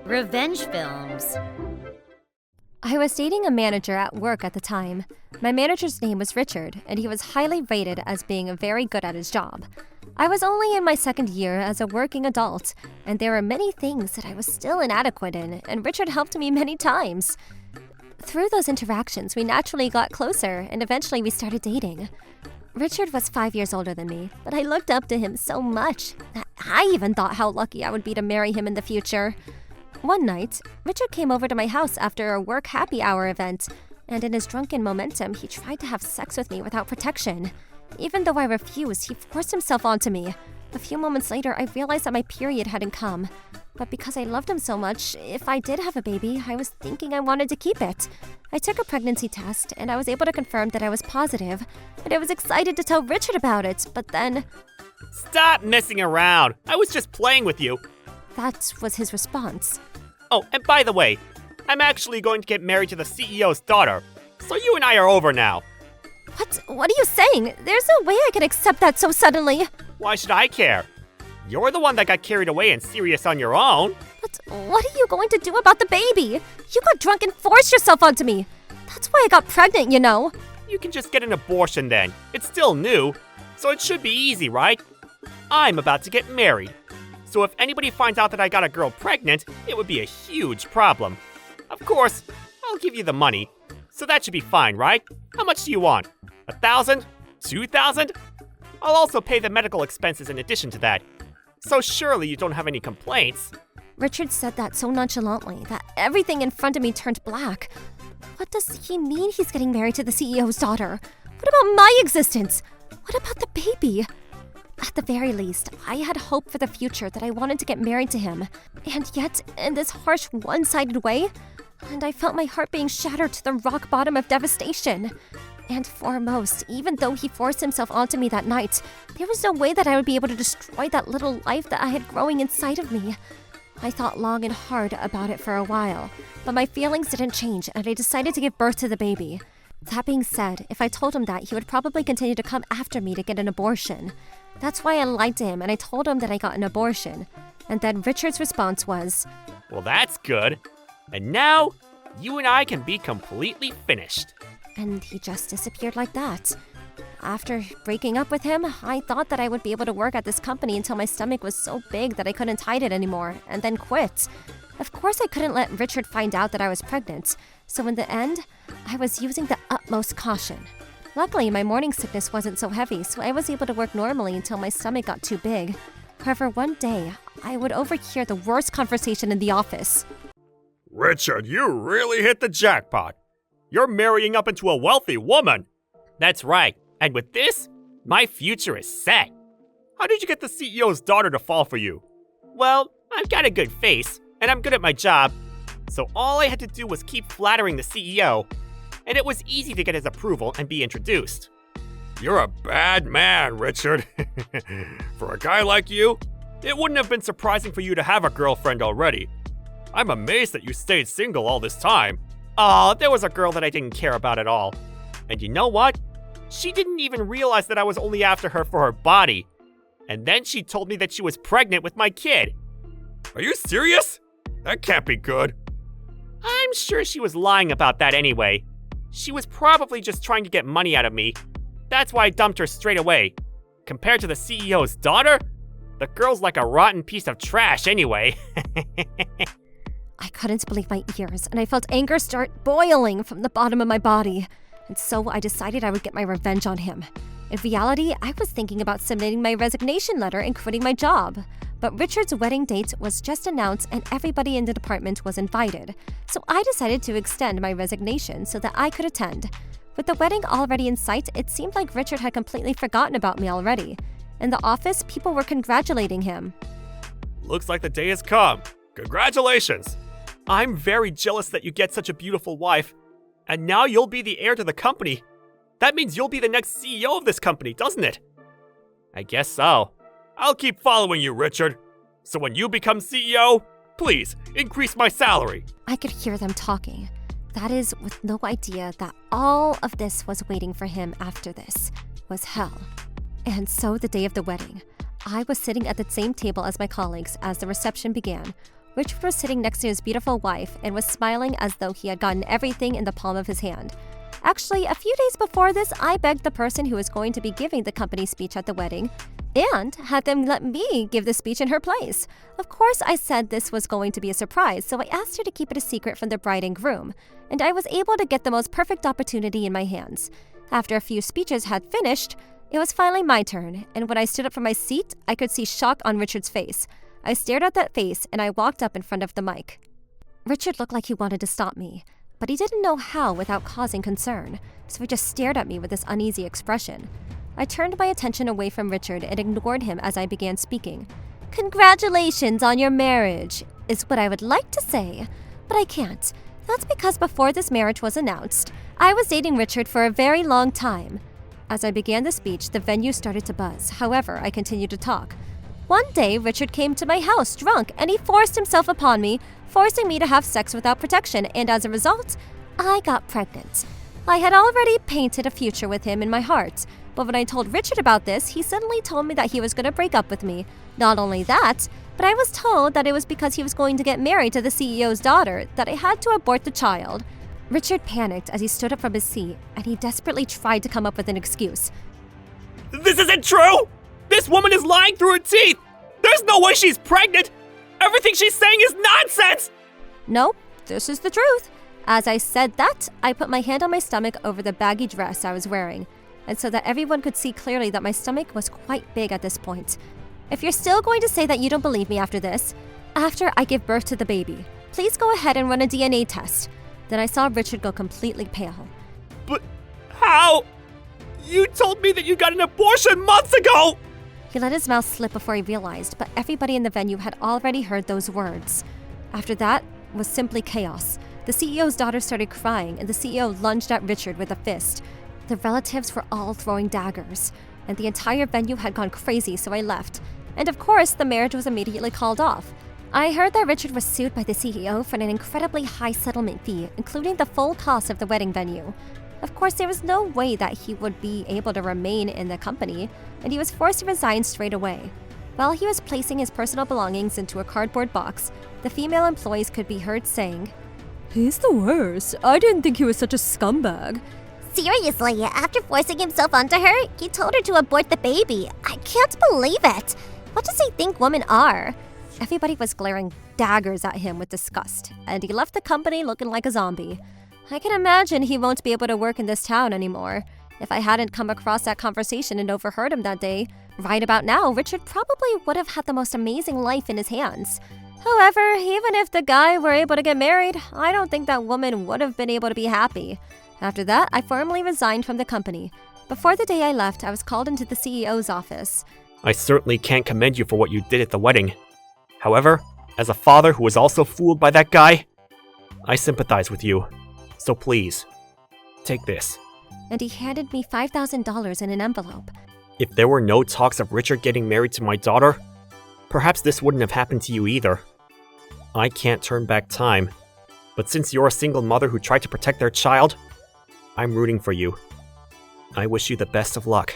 Revenge films. I was dating a manager at work at the time. My manager's name was Richard, and he was highly rated as being very good at his job. I was only in my second year as a working adult, and there were many things that I was still inadequate in, and Richard helped me many times. Through those interactions, we naturally got closer, and eventually we started dating. Richard was 5 years older than me, but I looked up to him so much that I even thought how lucky I would be to marry him in the future. One night, Richard came over to my house after a work happy hour event, and in his drunken momentum, he tried to have sex with me without protection. Even though I refused, he forced himself onto me. A few moments later, I realized that my period hadn't come. But because I loved him so much, if I did have a baby, I was thinking I wanted to keep it. I took a pregnancy test, and I was able to confirm that I was positive, and I was excited to tell Richard about it, but then... Stop messing around! I was just playing with you! That was his response. Oh, and by the way, I'm actually going to get married to the CEO's daughter, so you and I are over now. What are you saying? There's no way I can accept that so suddenly. Why should I care? You're the one that got carried away and serious on your own. But what are you going to do about the baby? You got drunk and forced yourself onto me. That's why I got pregnant, you know. You can just get an abortion then. It's still new, so it should be easy, right? I'm about to get married. So if anybody finds out that I got a girl pregnant, it would be a huge problem. Of course, I'll give you the money. So that should be fine, right? How much do you want? 1,000? 2,000? I'll also pay the medical expenses in addition to that. So surely you don't have any complaints. Richard said that so nonchalantly that everything in front of me turned black. What does he mean he's getting married to the CEO's daughter? What about my existence? What about the baby? At the very least, I had hope for the future that I wanted to get married to him. And yet, in this harsh, one-sided way, and I felt my heart being shattered to the rock bottom of devastation. And foremost, even though he forced himself onto me that night, there was no way that I would be able to destroy that little life that I had growing inside of me. I thought long and hard about it for a while, but my feelings didn't change, and I decided to give birth to the baby. That being said, if I told him that, he would probably continue to come after me to get an abortion. That's why I lied to him, and I told him that I got an abortion. And then Richard's response was, Well, that's good. And now, you and I can be completely finished. And he just disappeared like that. After breaking up with him, I thought that I would be able to work at this company until my stomach was so big that I couldn't hide it anymore, and then quit. Of course, I couldn't let Richard find out that I was pregnant, so in the end, I was using the utmost caution. Luckily, my morning sickness wasn't so heavy, so I was able to work normally until my stomach got too big. However, one day, I would overhear the worst conversation in the office. Richard, you really hit the jackpot. You're marrying up into a wealthy woman. That's right. And with this, my future is set. How did you get the CEO's daughter to fall for you? Well, I've got a good face, and I'm good at my job. So all I had to do was keep flattering the CEO, and it was easy to get his approval and be introduced. You're a bad man, Richard. For a guy like you, it wouldn't have been surprising for you to have a girlfriend already. I'm amazed that you stayed single all this time. Aw, there was a girl that I didn't care about at all. And you know what? She didn't even realize that I was only after her for her body. And then she told me that she was pregnant with my kid. Are you serious? That can't be good. I'm sure she was lying about that anyway. She was probably just trying to get money out of me. That's why I dumped her straight away. Compared to the CEO's daughter, the girl's like a rotten piece of trash anyway. I couldn't believe my ears, and I felt anger start boiling from the bottom of my body. And so I decided I would get my revenge on him. In reality, I was thinking about submitting my resignation letter and quitting my job. But Richard's wedding date was just announced and everybody in the department was invited. So I decided to extend my resignation so that I could attend. With the wedding already in sight, it seemed like Richard had completely forgotten about me already. In the office, people were congratulating him. Looks like the day has come. Congratulations! I'm very jealous that you get such a beautiful wife. And now you'll be the heir to the company. That means you'll be the next CEO of this company, doesn't it? I guess so. I'll keep following you, Richard. So when you become CEO, please increase my salary. I could hear them talking. That is, with no idea that all of this was waiting for him after this was hell. And so the day of the wedding, I was sitting at the same table as my colleagues as the reception began. Richard was sitting next to his beautiful wife and was smiling as though he had gotten everything in the palm of his hand. Actually, a few days before this, I begged the person who was going to be giving the company speech at the wedding and had them let me give the speech in her place. Of course, I said this was going to be a surprise, so I asked her to keep it a secret from the bride and groom, and I was able to get the most perfect opportunity in my hands. After a few speeches had finished, it was finally my turn, and when I stood up from my seat, I could see shock on Richard's face. I stared at that face, and I walked up in front of the mic. Richard looked like he wanted to stop me, but he didn't know how without causing concern, so he just stared at me with this uneasy expression. I turned my attention away from Richard and ignored him as I began speaking. "Congratulations on your marriage," is what I would like to say, but I can't. That's because before this marriage was announced, I was dating Richard for a very long time. As I began the speech, the venue started to buzz. However, I continued to talk. One day, Richard came to my house drunk, and he forced himself upon me, forcing me to have sex without protection, and as a result, I got pregnant. I had already painted a future with him in my heart, but when I told Richard about this, he suddenly told me that he was going to break up with me. Not only that, but I was told that it was because he was going to get married to the CEO's daughter that I had to abort the child. Richard panicked as he stood up from his seat, and he desperately tried to come up with an excuse. This isn't true! This woman is lying through her teeth! There's no way she's pregnant! Everything she's saying is nonsense! No, this is the truth. As I said that, I put my hand on my stomach over the baggy dress I was wearing, and so that everyone could see clearly that my stomach was quite big at this point. If you're still going to say that you don't believe me after this, after I give birth to the baby, please go ahead and run a DNA test. Then I saw Richard go completely pale. But how? You told me that you got an abortion months ago! He let his mouth slip before he realized, but everybody in the venue had already heard those words. After that was simply chaos. The CEO's daughter started crying, and the CEO lunged at Richard with a fist. The relatives were all throwing daggers, and the entire venue had gone crazy, so I left. And of course, the marriage was immediately called off. I heard that Richard was sued by the CEO for an incredibly high settlement fee, including the full cost of the wedding venue. Of course, there was no way that he would be able to remain in the company, and he was forced to resign straight away. While he was placing his personal belongings into a cardboard box, the female employees could be heard saying, "He's the worst. I didn't think he was such a scumbag." Seriously, after forcing himself onto her, he told her to abort the baby. I can't believe it. What does he think women are? Everybody was glaring daggers at him with disgust, and he left the company looking like a zombie. I can imagine he won't be able to work in this town anymore. If I hadn't come across that conversation and overheard him that day, right about now, Richard probably would have had the most amazing life in his hands. However, even if the guy were able to get married, I don't think that woman would have been able to be happy. After that, I formally resigned from the company. Before the day I left, I was called into the CEO's office. I certainly can't commend you for what you did at the wedding. However, as a father who was also fooled by that guy, I sympathize with you. So please, take this. And he handed me $5,000 in an envelope. If there were no talks of Richard getting married to my daughter, perhaps this wouldn't have happened to you either. I can't turn back time, but since you're a single mother who tried to protect their child, I'm rooting for you. I wish you the best of luck.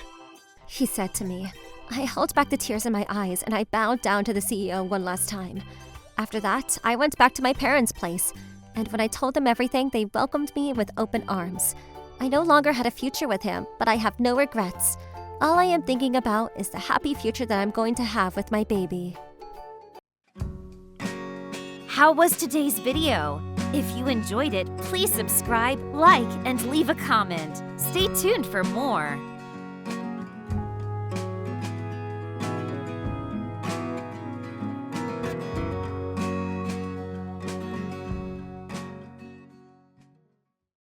He said to me. I held back the tears in my eyes and I bowed down to the CEO one last time. After that, I went back to my parents' place, and when I told them everything, they welcomed me with open arms. I no longer had a future with him, but I have no regrets. All I am thinking about is the happy future that I'm going to have with my baby. How was today's video? If you enjoyed it, please subscribe, like, and leave a comment. Stay tuned for more.